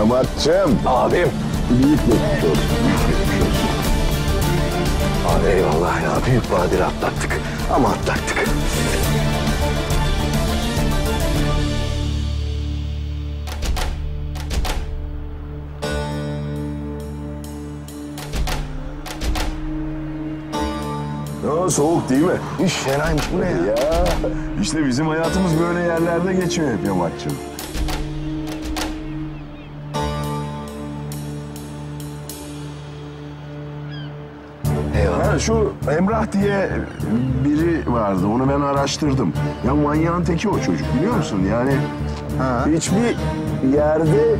Yamat'cığım. Abim. Büyük geçmiş olsun. Abi eyvallah ya. Büyük badire atlattık. Ama atlattık. Ya, soğuk değil mi? Üş fenaymış bu ne ya? Ya işte bizim hayatımız böyle yerlerde geçiyor hep Yamat'cığım. Eyvallah. Ha, şu Emrah diye biri vardı. Onu ben araştırdım. Ya manyağın teki o çocuk biliyor musun? Yani hiçbir yerde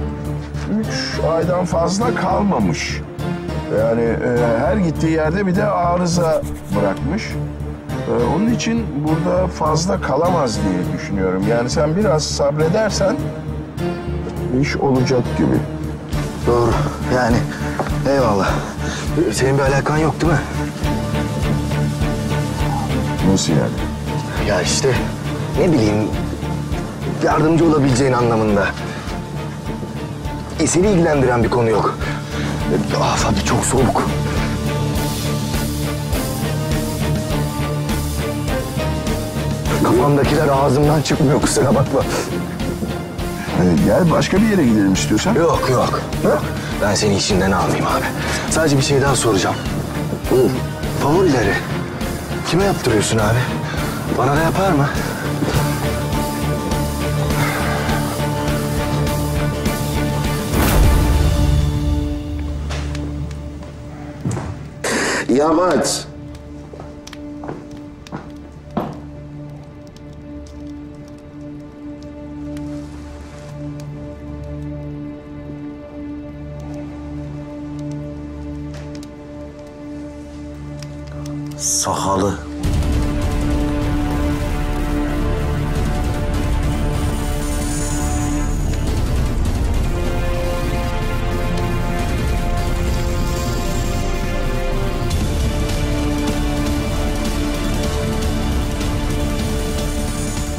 3 aydan fazla kalmamış. Yani her gittiği yerde bir de arıza bırakmış. Onun için burada fazla kalamaz diye düşünüyorum. Yani sen biraz sabredersen iş olacak gibi. Doğru. Yani eyvallah. Senin bir alakan yok değil mi? Nasıl yani? Ya işte ne bileyim yardımcı olabileceğin anlamında. Seni ilgilendiren bir konu yok. Abi çok soğuk. Kafamdakiler ağzımdan çıkmıyor kusura bakma. Gel başka bir yere gidelim istiyorsan. Yok yok. Ben seni işinden almayayım abi. Sadece bir şey daha soracağım. Buyur. Favorileri kime yaptırıyorsun abi? Bana da yapar mı? Yamat. Sahalı.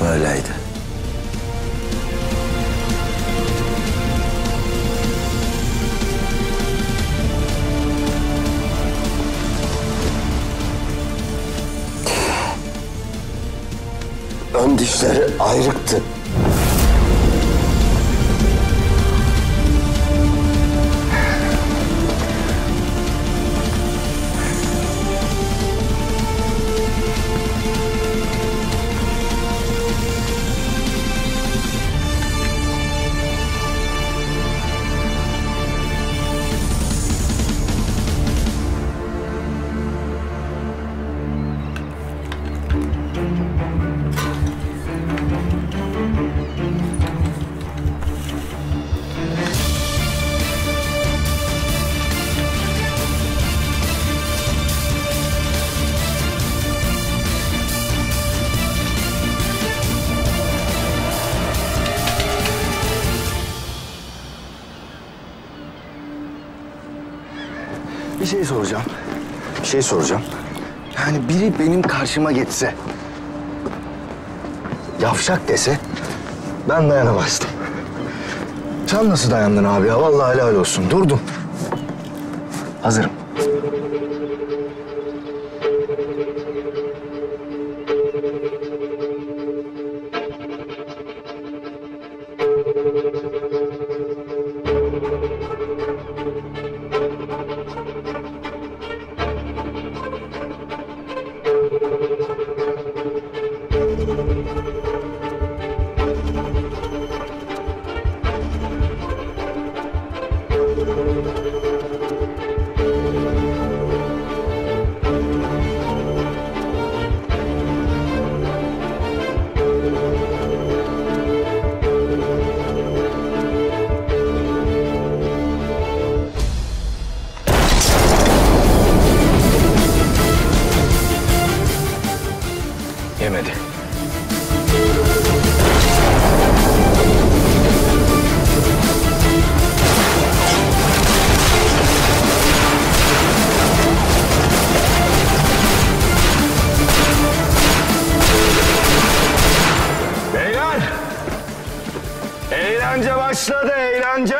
Böyleydi. Ön dişleri ayrıktı. Bir şey soracağım. Yani biri benim karşıma geçse, yavşak dese, ben dayanamazdım. Sen nasıl dayandın abi ya? Vallahi helal olsun. Durdun. Hazırım. Yemedi. Beyler! Eğlence başladı, eğlence!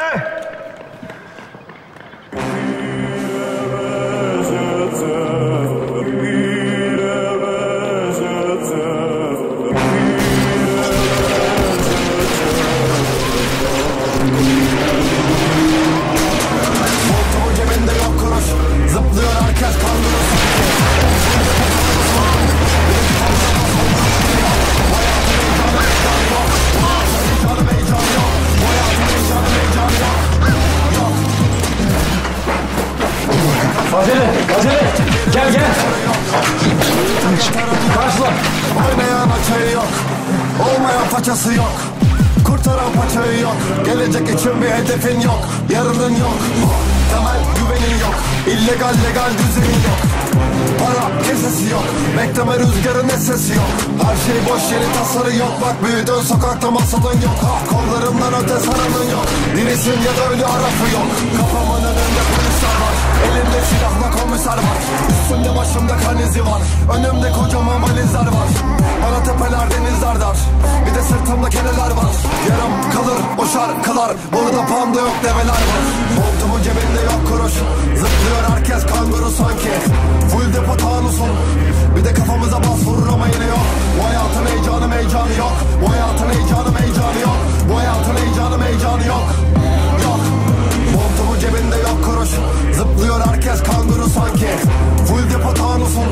Aslan. Oynayan açığı yok, olmayan façası yok. Kurtaran paçayı yok, gelecek için bir hedefin yok. Yarının yok, temel güvenin yok. İllegal legal düzenin yok. Para kesesi yok, bekleme rüzgarın sesi yok. Her şey boş yeri tasarı yok. Bak büyüdün sokakta masalın yok. Kollarımdan öte saranın yok. Dirisin ya da ölü arafı yok. Kafamın önünde polisler var, elimde silahla komiser var. Üstümde başımda kan izi var, önümde kocaman valizler var. Bana tepeler denizler dar, bir de sırtımda keneler var. Yarım kalır o şarkılar, burada panda yok develer var. Montumun cebinde yok kuruş, zıplıyor herkes kanguru sanki. Full depo tanusun, bir de kafamıza bas vurur ama yine yok. Bu hayatın heyecanı meycanı yok. Bu hayatın heyecanı meycanı yok. Bu hayatın heyecanı meycanı yok. Yok. Montumun cebinde yok kuruş, zıplıyor herkes kanguru sanki. Full depo tanusun,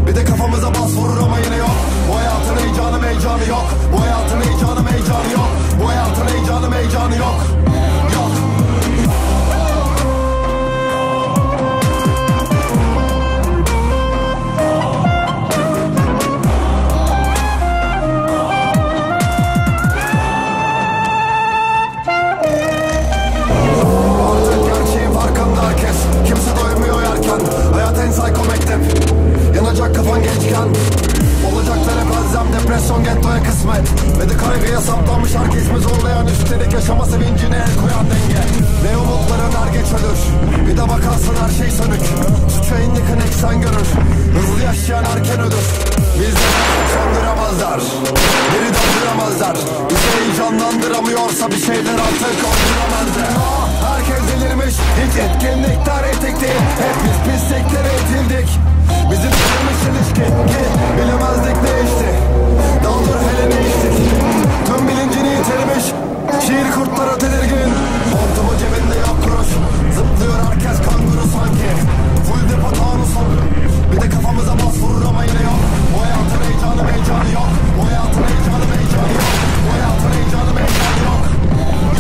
bir de kafamıza bas vurur ama yine yok. Bu hayatın heyecanı meycanı yok. Bu hayatın heyecanı meycanı yok. Bu hayatın heyecanı meycanı yok. Yok. Artık gerçeğin farkında herkes, kimse doymuyor yerken. Hayat en psycho mektep, yanacak kafan gençken. Olacaklar hep elzem, depresyon gettoya kısmet. Ve de kaygıya saplanmış herkes mi zorlayan, üstelik yaşama sevincine el koyan denge. Ne umutların er geç ölür, bir de bakarsın her şey sönük. Suça indikın eksen görür, hızlı yaşayan erken ölür. Bizde söndüremezler, geri döndüremezler. Bizi heyecanlandıramıyorsa bir şeyler artık olduramazlar. Herkes delirmiş, hiç etkinlikler etik değil. Hep biz pisliklere itildik. Bizim bilmiş ilişki ki bilemezdik değişti. Daldır hele ne içtik, tüm bilincini yitirmiş. Şiir kurtlara tedirgin, montumu cebinde yok kuruş. Zıplıyor herkes kanguru sanki. Full depo tanusun, bir de kafamıza bas vurur ama yine yok. Bu hayatın heyecanı meycanı yok. Bu hayatın heyecanı meycanı yok. Bu hayatın heyecanı meycanı yok.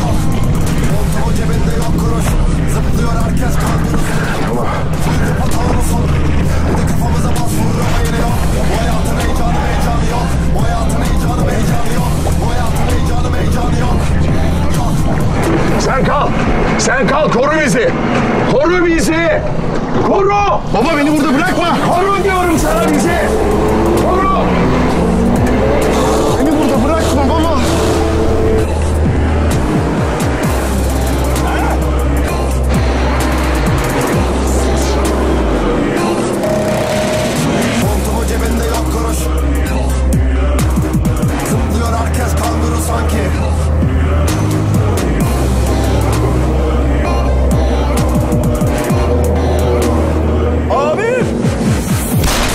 Yok. Montumu cebinde yok kuruş, zıplıyor herkes kanguru sanki. Full depo tanusun, bir de kafamıza bas vurur ama yine yok. Bu hayatın heyecanı meycanı yok. Bu hayatın heyecanı meycanı yok. Bu hayatın heyecanı meycanı yok. Yok. Sen kal. Sen kal. Koru bizi. Koru bizi. Koru. Baba beni burada bırakma. Koru diyorum sana bizi. Koru. Beni burada bırakma baba. Montumu cebinde yok kuruş, zıplıyor herkes kanguru sanki. Abim.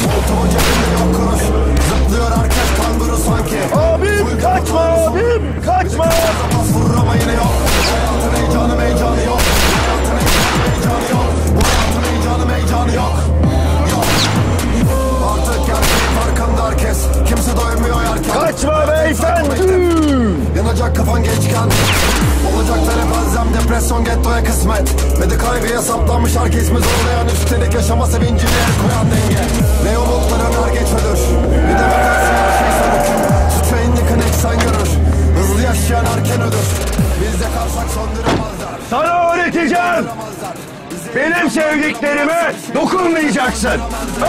Montumu cebinde yok kuruş, zıplıyor herkes kanguru sanki. Abim kaçma abim. Kaçma. Bas vurur ama yine yok. Bu hayatın heyecanı meycanı yok. Bu hayatın heyecanı meycanı yok. Bu hayatın heyecanı meycanı yok. Yok. Artık gerçeğin farkında herkes, kimse doymuyor yerken. Kaçma beyefendi. Yanacak kafan gençken, olacaklar hep elzem, depresyon gettoya kısmet. Ve de kaygıya saplanmış herkes mi zorlayan, üstelik yaşama sevincine el koyan denge. Ne umutların er geç ölür, bir de bakarsın her şey sönük. Suça indikın eksen görür, hızlı yaşayan erken ölür. Biz de kalsak söndüremezler. Sana öğreteceğim. Benim sevdiklerime dokunmayacaksın.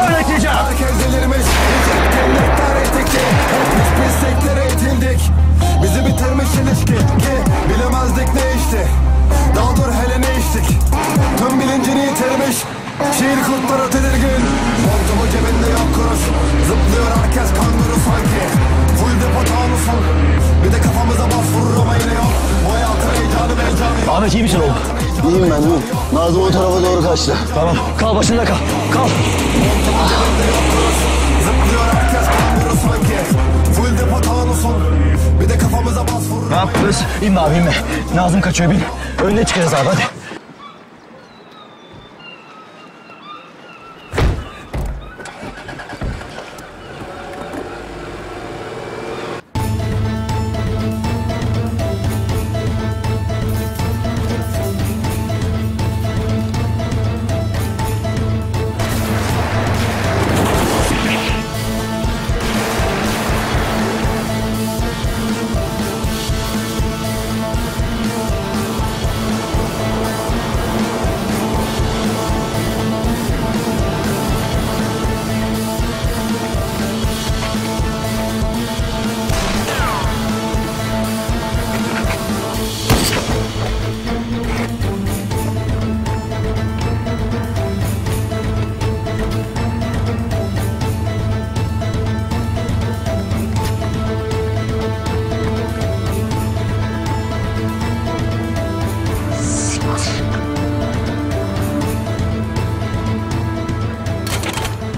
Öğreteceğim. Herkes delirmiş, hiç etkinlikler etikti. Hep biz pisliklere itildik. Bizi bitirmiş ilişki ki bilemezdik ne içti. Daldır hele ne içtik, tüm bilincini yitirmiş. Şiir kurtlara tedirgin, montumu cebinde yok kuruş. Zıplıyor herkes kanguru sanki. Full depo tanusun, bir de kafamıza bas vurur ama yine yok. Bu hayatın heyecanı meycanı yok. Ahmet iyi misin oğlum? İyiyim ben iyiyim. Nazım o tarafa doğru kaçtı. Tamam. Kal başında kal. Kal. Zıplıyor herkes kanguru sanki. Full depo tanusun, bir de kafamıza bas vurur. Ne yapıyoruz? İnme abi inme. Nazım kaçıyor bin. Önüne çıkarız abi hadi.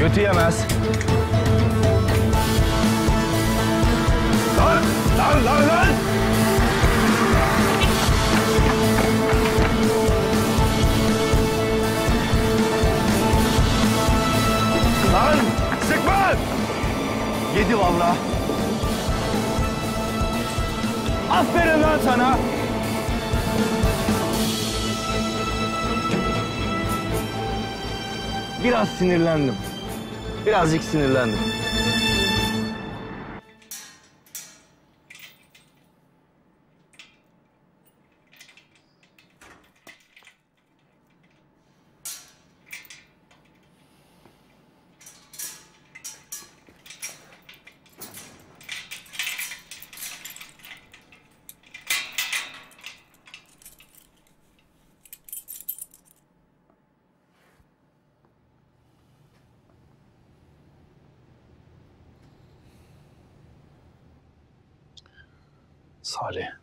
götü yemez. Lan! Lan! Lan! Lan! Lan! Sıkma! Yedi vallahi. Aferin lan sana. Biraz sinirlendim. Birazcık sinirlendim. Salih.